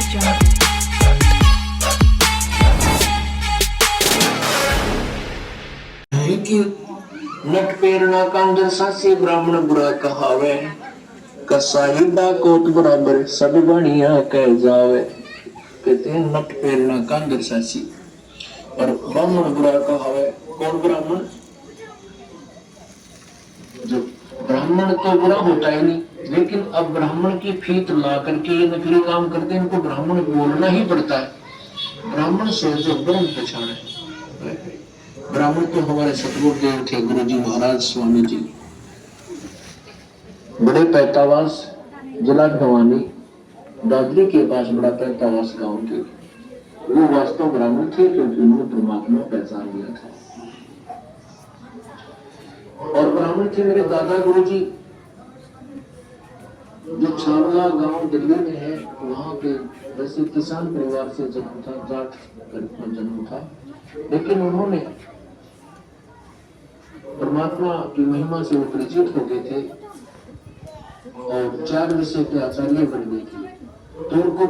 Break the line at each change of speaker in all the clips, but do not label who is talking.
कि नट पेरना कांदर सासी ब्राह्मण बुरा कहावे, कसाई डाकोट बराबर सब बढ़िया कह जावे। कहते हैं नट पेरना कांदर सासी और ब्राह्मण बुरा कहावे। कौन ब्राह्मण? जो ब्राह्मण तो बुरा होता ही नहीं, लेकिन अब ब्राह्मण की फीत ला करके ये नकली काम करते हैं, इनको ब्राह्मण बोलना ही पड़ता है। ब्राह्मण से जो ब्रह्म पहचान है। ब्राह्मण तो हमारे सतगुरुदेव थे, गुरु जी महाराज स्वामी जी, बड़े पैतावास, जिला भवानी, दादरी के पास बड़ा पैतावास गांव के, वो वास्तव ब्राह्मण थे क्योंकि उन्होंने परमात्मा पहचान लिया था। और ब्राह्मण थे मेरे दादा गुरु जी, जो छावला गांव दिल्ली में है, वहां के वैसे किसान परिवार से जन्म था, जाट जन्म था, लेकिन उन्होंने परमात्मा की महिमा से परिचित हो गए थे और 4 विषय के आचार्य बन गए थे। तो उनको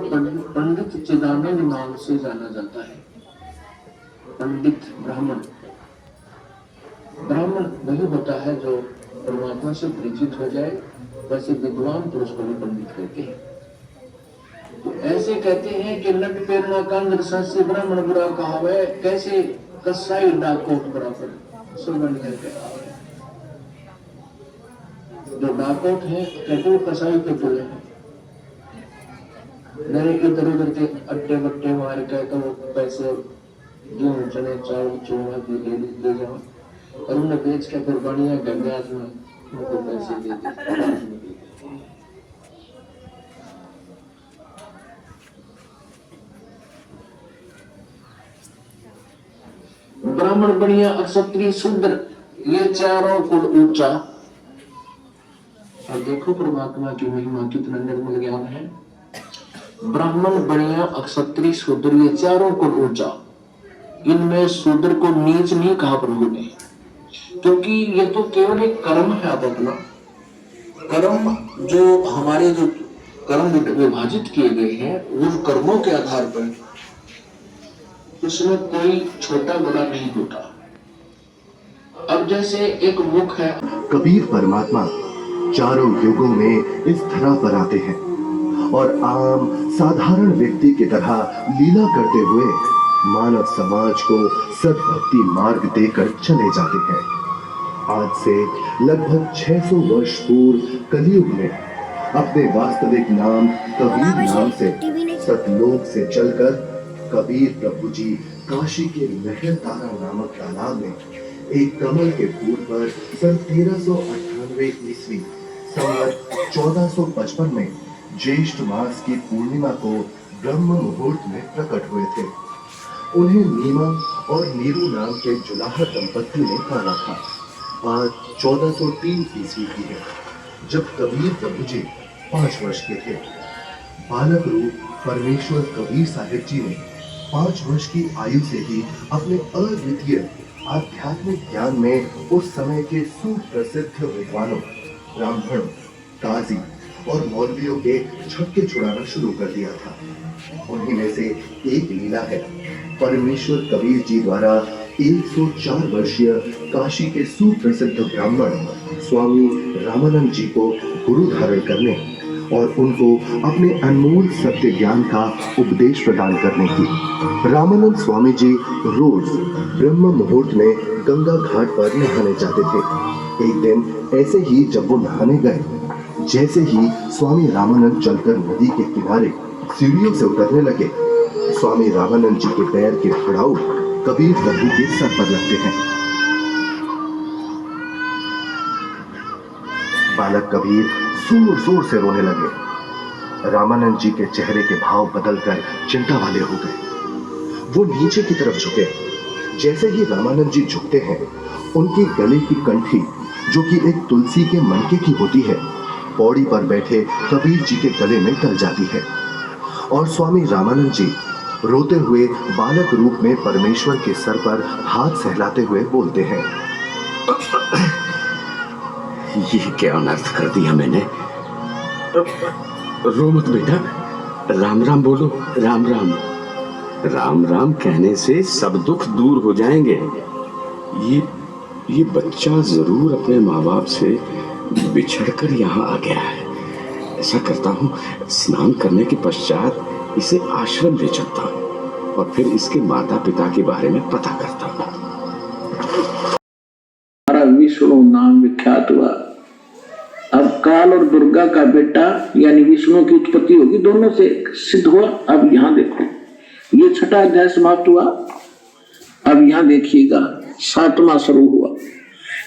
पंडित चिदानंद नाम से जाना जाता है। पंडित ब्राह्मण, ब्राह्मण वही होता है जो परमात्मा से परिचित हो जाए, वैसे विद्वान पुरुष को भी पंडित कहते हैं। तो ऐसे कहते हैं कि नट पेरना कांदर सासी ब्राह्मण बुरा कहावे, कैसे कसाई डाकोट बराबर सब बढ़िया कहावे। जो डाकोट है कहते हैं कसाई के टोले हैं, मेरे इधर उधर के अट्टे बट्टे मार के तो पैसे गेहूं चने चावल चूरमा की ले जाओ और उन्हें बेच के फिर बढ़िया गंगाज में उनको पैसे देते। ब्राह्मण बढ़िया, क्षत्रिय शूद्र, ये चारों कुल ऊंचा। और देखो परमात्मा की महिमा कितना निर्मल ज्ञान है। ब्राह्मण बढ़िया, क्षत्रिय शूद्र, ये चारों कुल ऊंचा। इनमें शूद्र को नीच नहीं कहा प्रभु ने, क्योंकि ये तो केवल एक कर्म है। आप अपना कर्म, जो हमारे जो कर्म विभाजित किए गए हैं, उन कर्मों के आधार पर उसमें कोई छोटा बड़ा नहीं होता। अब जैसे एक मुख है,
कबीर परमात्मा चारों युगों में इस धरा पर आते हैं और आम साधारण व्यक्ति की तरह लीला करते हुए मानव समाज को सद्भक्ति मार्ग देकर चले जाते हैं। आज से लगभग 600 वर्ष पूर्व कलयुग में अपने वास्तविक नाम कबीर नाम से सतलोक से चलकर कबीर प्रभु जी काशी के महल तारा नामक तालाब में एक कमल के फूल पर सन 1398 ईस्वी संवत 1455 में ज्येष्ठ मास की पूर्णिमा को ब्रह्म मुहूर्त में प्रकट हुए थे। उन्हें नीमा और नीरू नाम के जुलाहा दंपति ने पाला था। आज 1403 ईस्वी की है, जब कबीर प्रभु जी 5 वर्ष के थे। बालक रूप परमेश्वर कबीर साहिब जी ने 5 वर्ष की आयु से ही अपने अद्वितीय आध्यात्मिक ज्ञान में उस समय के सुप्रसिद्ध विद्वानों, ब्राह्मणों, काजी और मौलवियों के छक्के छुड़ाना शुरू कर दिया था। उन्हीं में से एक लीला है, परमेश्वर कबीर जी द्वारा 104 वर्षीय काशी के सुप्रसिद्ध ब्राह्मण स्वामी रामानंद जी को गुरु धारण करने और उनको अपने अनमोल सत्य ज्ञान का उपदेश प्रदान करने की। रामानंद स्वामी जी रोज ब्रह्म मुहूर्त में गंगा घाट पर नहाने जाते थे। एक दिन ऐसे ही जब वो नहाने गए, जैसे ही स्वामी रामानंद चलकर नदी के किनारे सीढ़ियों से उतरने लगे, स्वामी रामानंद जी के पैर के खड़ाऊ कबीर प्रभु के सर पर लगते हैं। बालक कबीर जोर जोर से रोने लगे। रामानंद जी के चेहरे के भाव बदलकर चिंता वाले हो गए। वो नीचे की तरफ झुके। जैसे ही रामानंद जी झुकते हैं, उनके गले की कंठी, जो कि एक तुलसी के मनके की होती है, पौड़ी पर बैठे कबीर जी के गले में डल जाती है और स्वामी रामानंद जी रोते हुए बालक रूप में परमेश्वर के सर पर हाथ सहलाते हुए बोलते हैं,
ये क्या अनर्थ कर दिया मैंने। रो मत बेटा, राम राम बोलो, राम राम। राम राम कहने से सब दुख दूर हो जाएंगे। ये बच्चा जरूर अपने माँ बाप से बिछड़कर यहाँ आ गया है। ऐसा करता हूँ, स्नान करने के पश्चात इसे आश्रम ले चलता हूँ और फिर इसके माता पिता के बारे में पता करता हूँ।
हमारा विष्णु नाम विख्यात हुआ। अब काल और दुर्गा का बेटा यानी विष्णु की उत्पत्ति होगी, दोनों से सिद्ध हुआ। अब यहाँ देखो, ये छठा अध्याय समाप्त हुआ। अब यहाँ देखिएगा, सातवां शुरू हुआ।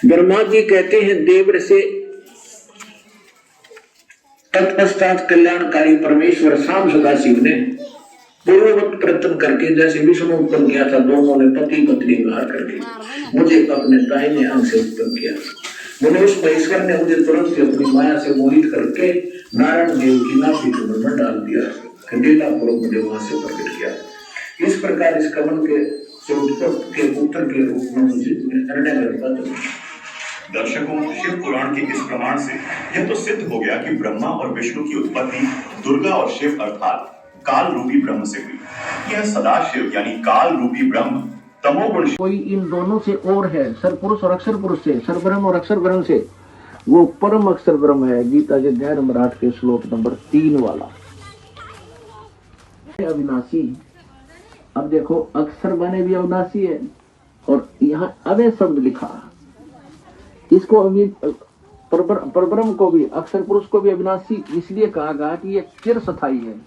ब्रह्मा जी कहते हैं देव से तत्पश्चात कल्याणकारी परमेश्वर शाम सदाशिव ने पूर्ववत प्रयत्न करके, जैसे विष्णु उत्पन्न किया था, दोनों ने पति पत्नी विवाह करके मुझे अपने दाहिने अंग से उत्पन्न किया। उस ईश्वर ने मुझे तुरंत अपनी माया से मोहित करके नारायण देव की नाभि कमल में डाल दिया, खंडेला पूर्व मुझे वहां से प्रकट किया। इस प्रकार इस कमल के उत्तर के रूप में मुझे निर्णय करता था।
दर्शकों, शिव पुराण के इस प्रमाण से यह तो सिद्ध हो गया कि ब्रह्मा और विष्णु की उत्पत्ति दुर्गा और शिव अर्थात काल रूपी ब्रह्म से हुई। यह सदाशिव यानी काल रूपी ब्रह्म तमोगुण
कोई इन दोनों से और है, सरपुरुष और अक्षर पुरुष से, सरब्रह्म और अक्षर ब्रह्म से, वो परम अक्षर ब्रह्म है। गीता के अध्याय नंबर 8 के श्लोक नंबर 3 वाला अविनाशी। अब देखो, अक्षर बने भी अविनाशी है और यहाँ अवय शब्द लिखा। इसको अभी परब्रह्म को भी, अक्षर पुरुष को भी अविनाशी इसलिए कहा गया कि ये चिर स्थायी है।